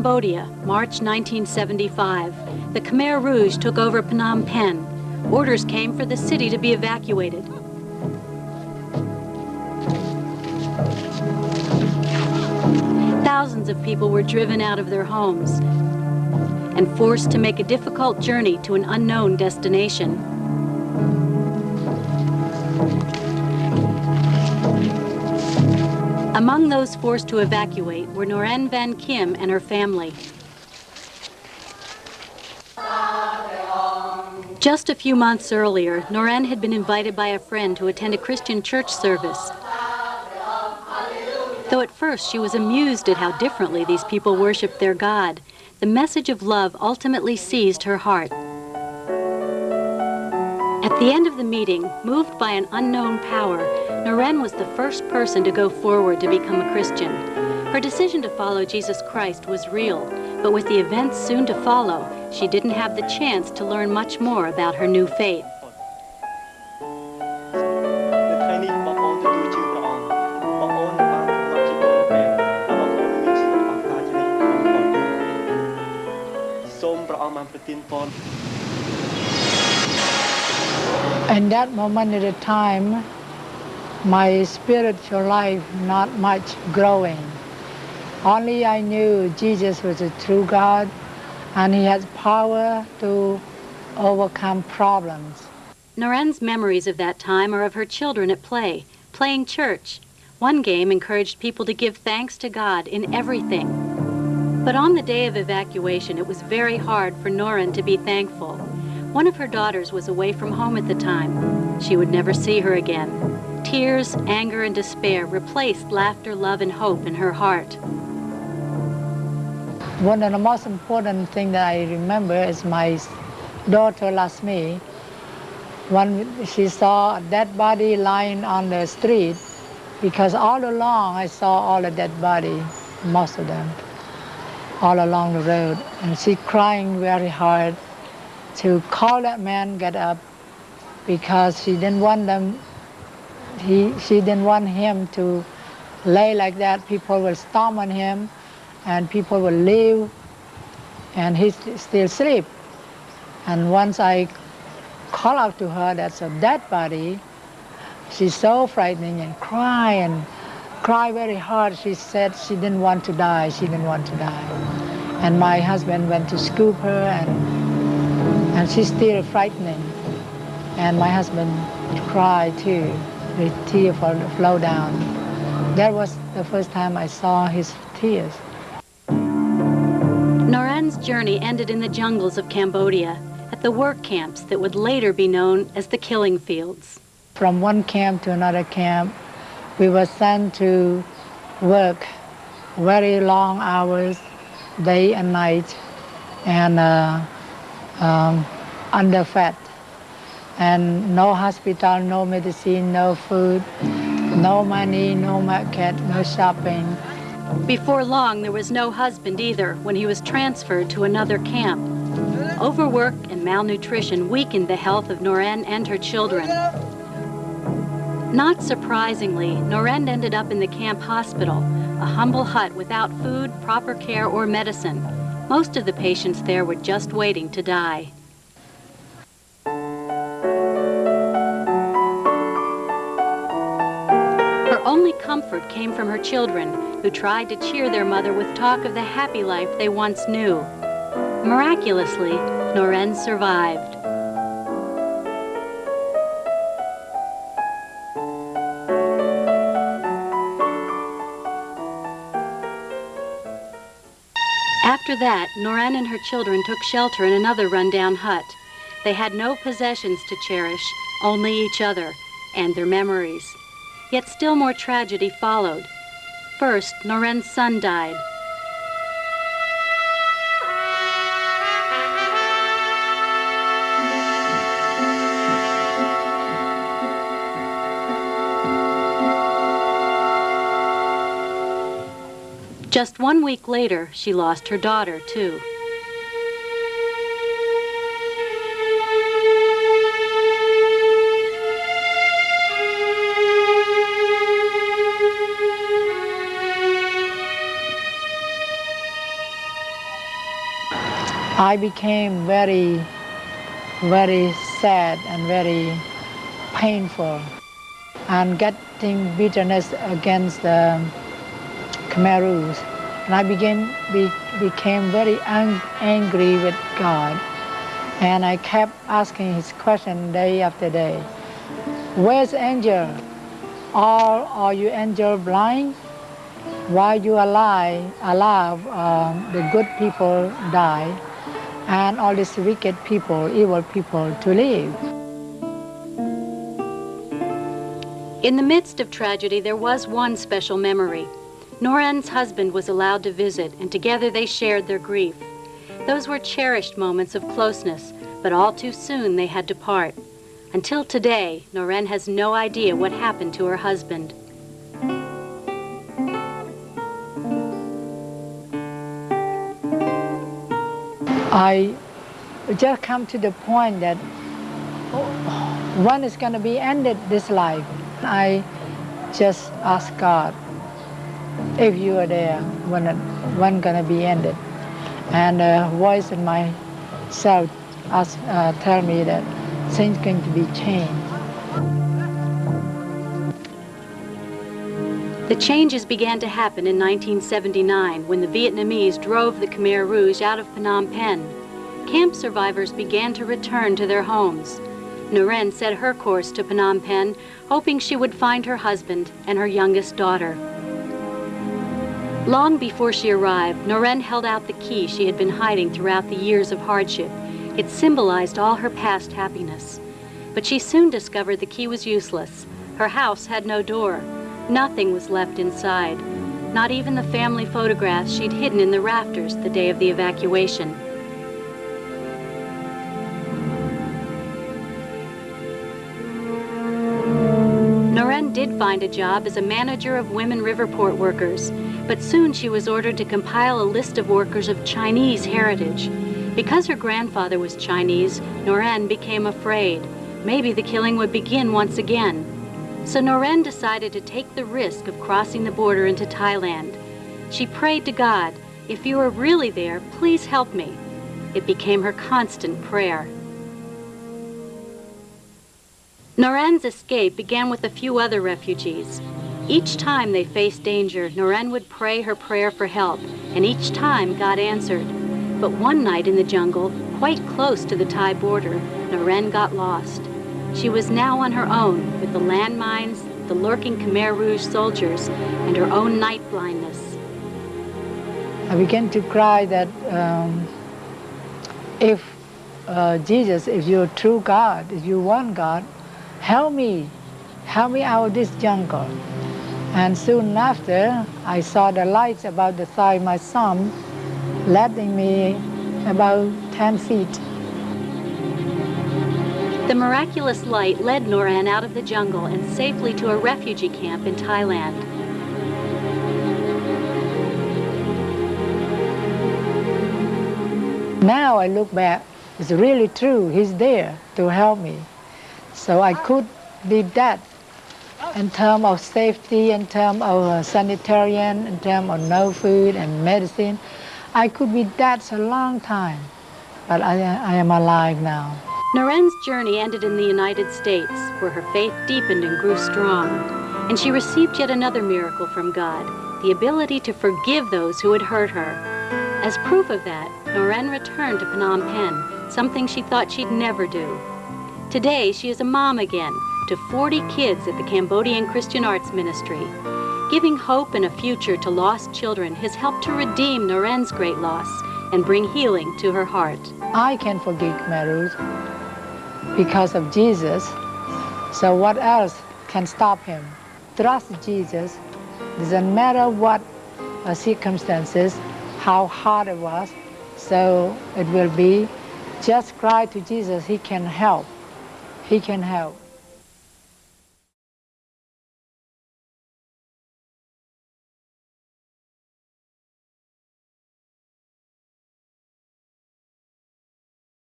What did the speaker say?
Cambodia, March 1975, the Khmer Rouge took over Phnom Penh. Orders came for the city to be evacuated. Thousands of people were driven out of their homes and forced to make a difficult journey to an unknown destination. Among those forced to evacuate were Noren Vann and her family. Just a few months earlier, Noren had been invited by a friend to attend a Christian church service. Though at first she was amused at how differently these people worshiped their God, the message of love ultimately seized her heart. At the end of the meeting, moved by an unknown power, Noren was the first person to go forward to become a Christian. Her decision to follow Jesus Christ was real, but with the events soon to follow, she didn't have the chance to learn much more about her new faith. In that moment at a time, my spiritual life not much growing. Only I knew Jesus was a true God and he has power to overcome problems. Noren's memories of that time are of her children at play, playing church. One game encouraged people to give thanks to God in everything. But on the day of evacuation, it was very hard for Noren to be thankful. One of her daughters was away from home at the time. She would never see her again. Tears, anger, and despair replaced laughter, love, and hope in her heart. One of the most important things that I remember is my daughter Lasmi. When she saw a dead body lying on the street, because all along I saw all the dead body, most of them, all along the road. And she crying very hard to call that man get up because she didn't want them, she didn't want him to lay like that. People will stomp on him and people will leave and he still sleep. And once I call out to her that's a dead body, she's so frightening and cry very hard. She said she didn't want to die, she didn't want to die. And my husband went to scoop her and she's still frightening. And my husband cried too, with tears flow down. That was the first time I saw his tears. Noren's journey ended in the jungles of Cambodia, at the work camps that would later be known as the killing fields. From one camp to another camp, we were sent to work very long hours, day and night, and underfed. And no hospital, no medicine, no food, no money, no market, no shopping. Before long, there was no husband either when he was transferred to another camp. Overwork and malnutrition weakened the health of Noren and her children. Not surprisingly, Noren ended up in the camp hospital, a humble hut without food, proper care, or medicine. Most of the patients there were just waiting to die. Her only comfort came from her children, who tried to cheer their mother with talk of the happy life they once knew. Miraculously, Noren survived. After that, Noren and her children took shelter in another rundown hut. They had no possessions to cherish, only each other and their memories. Yet still more tragedy followed. First, Noren's son died. Just 1 week later, she lost her daughter, too. I became very, very sad and very painful, and getting bitterness against the Khmer Rouge. And I became very angry with God. And I kept asking his question day after day. Where's angel? Or are you angel blind? Why you allow the good people die and all these wicked people, evil people to live? In the midst of tragedy, there was one special memory. Noren's husband was allowed to visit, and together they shared their grief. Those were cherished moments of closeness, but all too soon they had to part. Until today, Noren has no idea what happened to her husband. I just come to the point that when is going to be ended, this life. I just ask God, if you are there, when going to be ended? And a voice in myself tell me that things going to be changed. The changes began to happen in 1979 when the Vietnamese drove the Khmer Rouge out of Phnom Penh. Camp survivors began to return to their homes. Noren set her course to Phnom Penh, hoping she would find her husband and her youngest daughter. Long before she arrived, Noren held out the key she had been hiding throughout the years of hardship. It symbolized all her past happiness. But she soon discovered the key was useless. Her house had no door. Nothing was left inside. Not even the family photographs she'd hidden in the rafters the day of the evacuation. Noren did find a job as a manager of women river port workers, but soon she was ordered to compile a list of workers of Chinese heritage. Because her grandfather was Chinese, Noren became afraid. Maybe the killing would begin once again. So Noren decided to take the risk of crossing the border into Thailand. She prayed to God, "If you are really there, please help me." It became her constant prayer. Noren's escape began with a few other refugees. Each time they faced danger, Noren would pray her prayer for help, and each time God answered. But one night in the jungle, quite close to the Thai border, Noren got lost. She was now on her own with the landmines, the lurking Khmer Rouge soldiers, and her own night blindness. I began to cry that if Jesus, if you're true God, if you want God, help me out of this jungle. And soon after, I saw the lights about the side of my son, leading me about 10 feet. The miraculous light led Noren out of the jungle and safely to a refugee camp in Thailand. Now I look back, it's really true, he's there to help me. So I could be that in terms of safety, in terms of sanitarian, in terms of no food and medicine. I could be that for a long time, but I am alive now. Noren's journey ended in the United States, where her faith deepened and grew strong. And she received yet another miracle from God, the ability to forgive those who had hurt her. As proof of that, Noren returned to Phnom Penh, something she thought she'd never do. Today, she is a mom again to 40 kids at the Cambodian Christian Arts Ministry. Giving hope and a future to lost children has helped to redeem Noren's great loss and bring healing to her heart. I can forgive Khmer Rouge because of Jesus, so what else can stop him? Trust Jesus, doesn't matter what circumstances, how hard it was, so it will be. Just cry to Jesus, he can help. He can help.